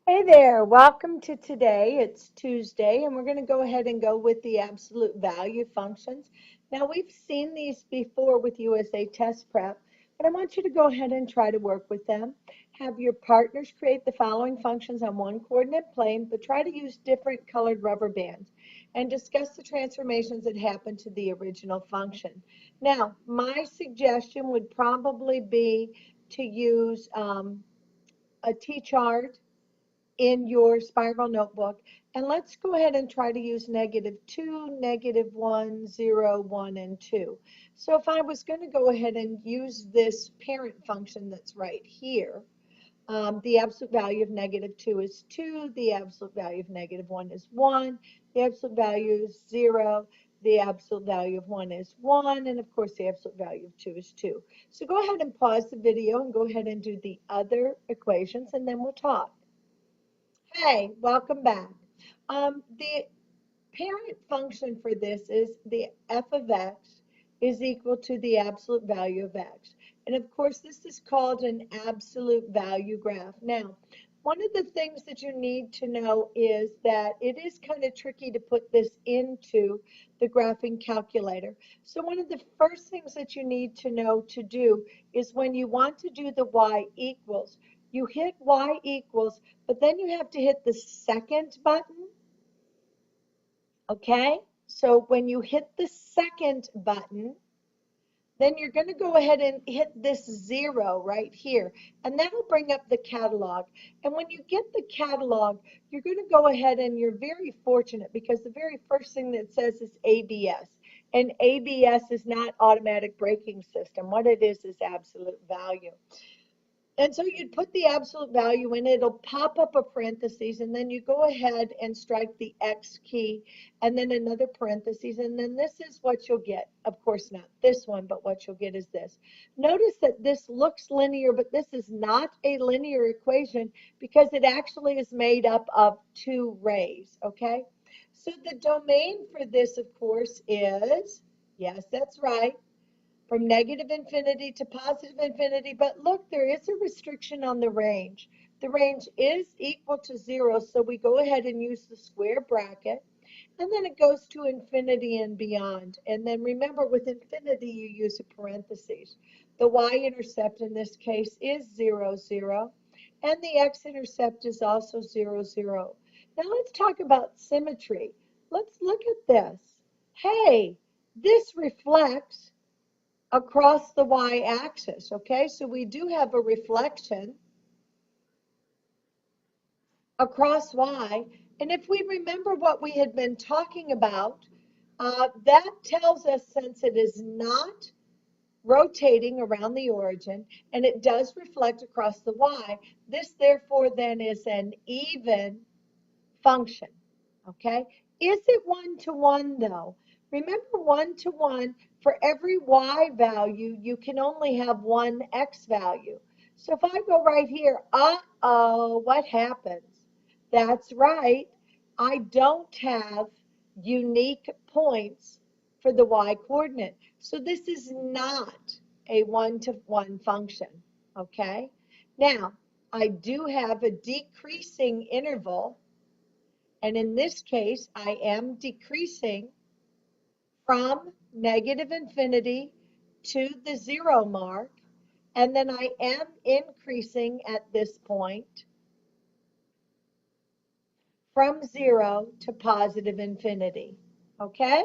Hey there, welcome to today. It's Tuesday, and we're going to go ahead and go with the absolute value functions. Now, we've seen these before with USA test prep, but I want you to go ahead and try to work with them. Have your partners create the following functions on one coordinate plane, but try to use different colored rubber bands and discuss the transformations that happen to the original function. Now, my suggestion would probably be to use a T-chart in your spiral notebook. And let's go ahead and try to use -2, -1, 0, 1, and 2. So if I was going to go ahead and use this parent function that's right here, the absolute value of -2 is 2, the absolute value of -1 is 1, the absolute value is 0, the absolute value of 1 is 1, and of course the absolute value of 2 is 2. So go ahead and pause the video and go ahead and do the other equations, and then we'll talk. Hey, welcome back. The parent function for this is the f of x is equal to the absolute value of x. And of course, this is called an absolute value graph. Now, one of the things that you need to know is that it is kind of tricky to put this into the graphing calculator. So one of the first things that you need to know to do is when you want to do the y equals, you hit y equals, but then you have to hit the second button, okay? So when you hit the second button, then you're going to go ahead and hit this 0 right here, and that'll bring up the catalog. And when you get the catalog, you're going to go ahead and you're very fortunate because the very first thing that says is ABS. And ABS is not automatic braking system. What it is absolute value. And so you'd put the absolute value in, it'll pop up a parentheses, and then you go ahead and strike the X key, and then another parentheses, and then this is what you'll get. Of course, not this one, but what you'll get is this. Notice that this looks linear, but this is not a linear equation because it actually is made up of two rays, okay? So the domain for this, of course, is, yes, that's right, from -infinity to +infinity, but look, there is a restriction on the range. The range is equal to 0, so we go ahead and use the square bracket, and then it goes to infinity and beyond. And then remember, with infinity, you use a parentheses. The y-intercept in this case is 0, 0, and the x-intercept is also 0, 0. Now let's talk about symmetry. Let's look at this. Hey, this reflects across the y-axis, okay? So we do have a reflection across y. And if we remember what we had been talking about, that tells us since it is not rotating around the origin and it does reflect across the y, this therefore then is an even function, okay? Is it one-to-one though? Remember, one-to-one, for every y value, you can only have one x value. So if I go right here, uh-oh, what happens? That's right, I don't have unique points for the y coordinate. So this is not a one-to-one function, okay? Now, I do have a decreasing interval, and in this case, I am decreasing from -infinity to the 0 mark, and then I am increasing at this point from 0 to +infinity. Okay?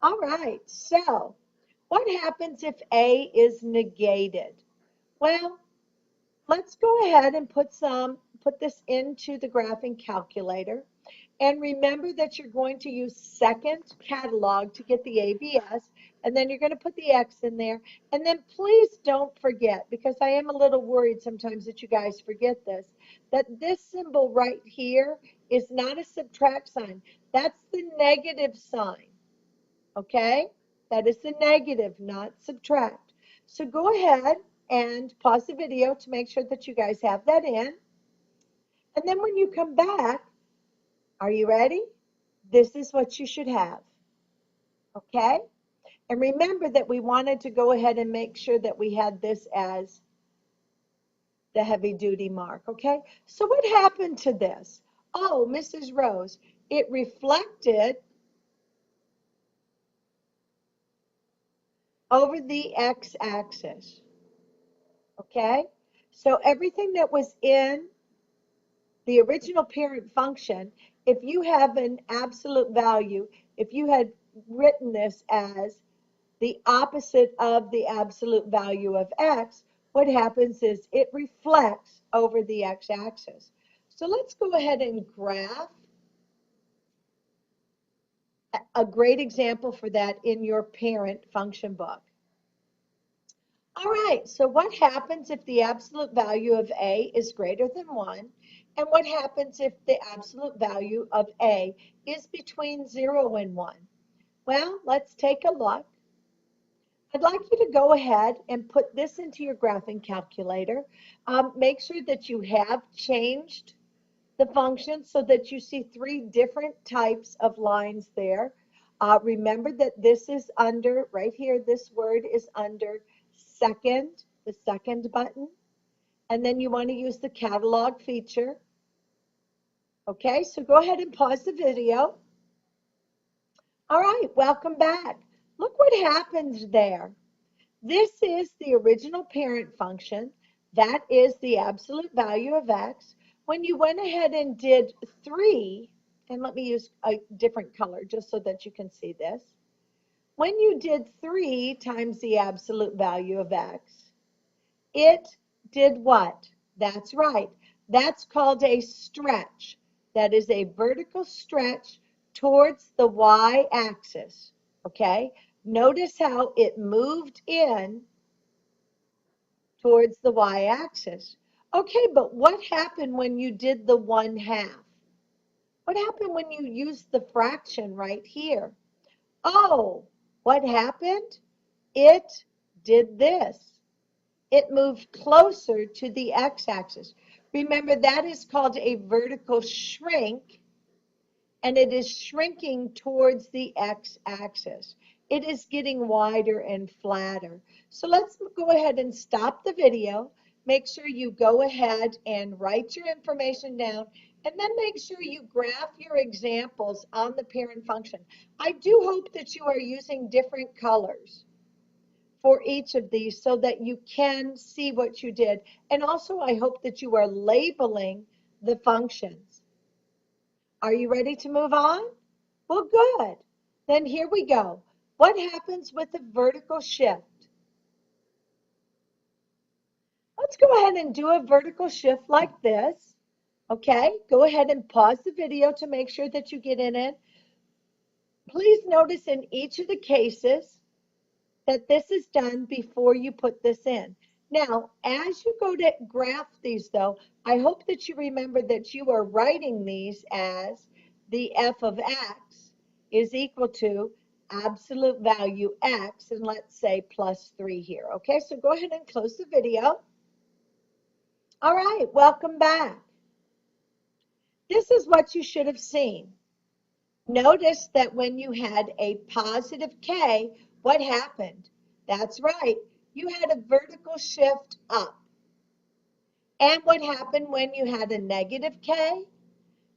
All right, so what happens if A is negated? Well, let's go ahead and put this into the graphing calculator. And remember that you're going to use second catalog to get the ABS, and then you're going to put the X in there. And then please don't forget, because I am a little worried sometimes that you guys forget this, that this symbol right here is not a subtract sign. That's the negative sign, okay? That is the negative, not subtract. So go ahead and pause the video to make sure that you guys have that in. And then when you come back, are you ready? This is what you should have, okay? And remember that we wanted to go ahead and make sure that we had this as the heavy-duty mark, okay? So what happened to this? Oh, Mrs. Rose, it reflected over the x-axis, okay? So everything that was in the original parent function, if you have an absolute value, if you had written this as the opposite of the absolute value of x, what happens is it reflects over the x-axis. So let's go ahead and graph a great example for that in your parent function book. All right, so what happens if the absolute value of a is greater than 1? And what happens if the absolute value of a is between 0 and 1? Well, let's take a look. I'd like you to go ahead and put this into your graphing calculator. Make sure that you have changed the function so that you see 3 different types of lines there. Remember that this is under, right here, this word is under second, the second button. And then you want to use the catalog feature. Okay, so go ahead and pause the video. All right, welcome back. Look what happens there. This is the original parent function. That is the absolute value of x. When you went ahead and did 3, and let me use a different color just so that you can see this. When you did 3 times the absolute value of x, it did what? That's right. That's called a stretch. That is a vertical stretch towards the y-axis. Okay? Notice how it moved in towards the y-axis. Okay, but what happened when you did the 1/2? What happened when you used the fraction right here? Oh, what happened? It did this. It moved closer to the x-axis. Remember, that is called a vertical shrink, and it is shrinking towards the x-axis. It is getting wider and flatter. So let's go ahead and stop the video. Make sure you go ahead and write your information down, and then make sure you graph your examples on the parent function. I do hope that you are using different colors for each of these so that you can see what you did. And also, I hope that you are labeling the functions. Are you ready to move on? Well, good. Then here we go. What happens with the vertical shift? Let's go ahead and do a vertical shift like this. Okay, go ahead and pause the video to make sure that you get in it. Please notice in each of the cases that this is done before you put this in. Now, as you go to graph these, though, I hope that you remember that you are writing these as the f of x is equal to absolute value x, and let's say plus 3 here. Okay, so go ahead and close the video. All right, welcome back. This is what you should have seen. Notice that when you had a positive k, what happened? That's right, you had a vertical shift up. And what happened when you had a negative k?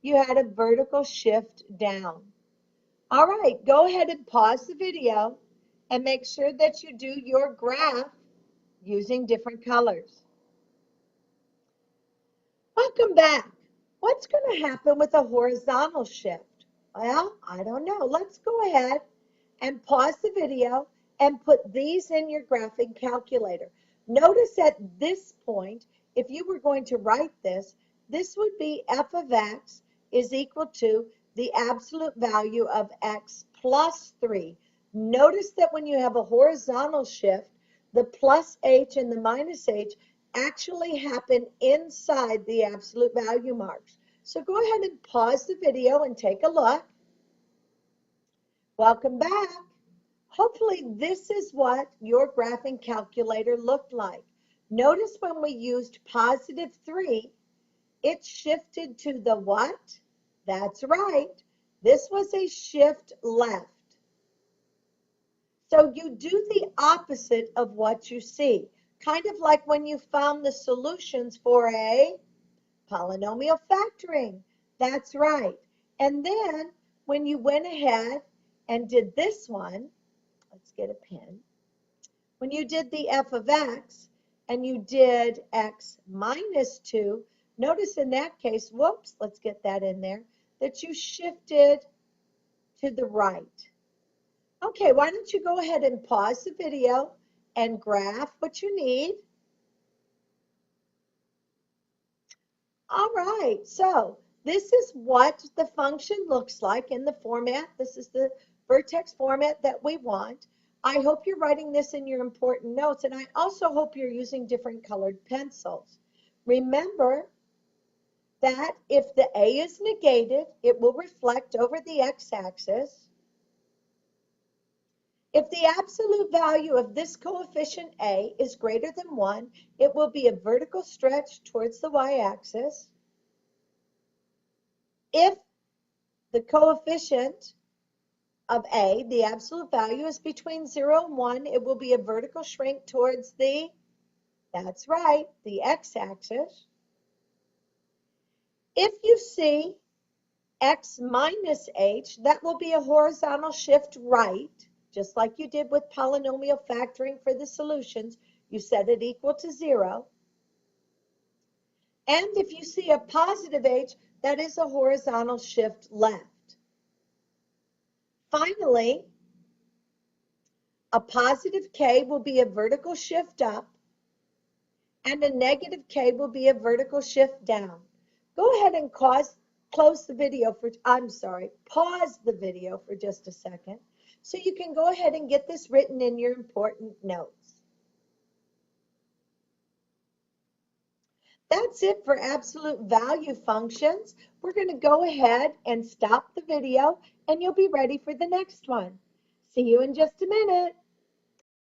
You had a vertical shift down. All right, go ahead and pause the video and make sure that you do your graph using different colors. Welcome back. What's going to happen with a horizontal shift? Well, I don't know. Let's go ahead and pause the video and put these in your graphing calculator. Notice at this point, if you were going to write this, this would be f of x is equal to the absolute value of x plus 3. Notice that when you have a horizontal shift, the plus h and the minus h actually happen inside the absolute value marks. So go ahead and pause the video and take a look. Welcome back. Hopefully this is what your graphing calculator looked like. Notice when we used positive 3, it shifted to the what? That's right. This was a shift left. So you do the opposite of what you see. Kind of like when you found the solutions for a polynomial factoring. That's right. And then when you went ahead and did this one, let's get a pen. When you did the f of x and you did x minus 2, notice in that case, whoops, let's get that in there, that you shifted to the right. Okay, why don't you go ahead and pause the video and graph what you need. All right, so this is what the function looks like in the format. This is the vertex format that we want. I hope you're writing this in your important notes, and I also hope you're using different colored pencils. Remember that if the a is negated, it will reflect over the x-axis. If the absolute value of this coefficient a is greater than 1, it will be a vertical stretch towards the y-axis. If the coefficient of a, the absolute value, is between 0 and 1, it will be a vertical shrink towards the, that's right, the x-axis. If you see x minus h, that will be a horizontal shift right, just like you did with polynomial factoring for the solutions. You set it equal to 0. And if you see a positive h, that is a horizontal shift left. Finally, a positive k will be a vertical shift up, and a negative k will be a vertical shift down. Go ahead and pause the video for just a second, so you can go ahead and get this written in your important notes. That's it for absolute value functions. We're going to go ahead and stop the video, and you'll be ready for the next one. See you in just a minute.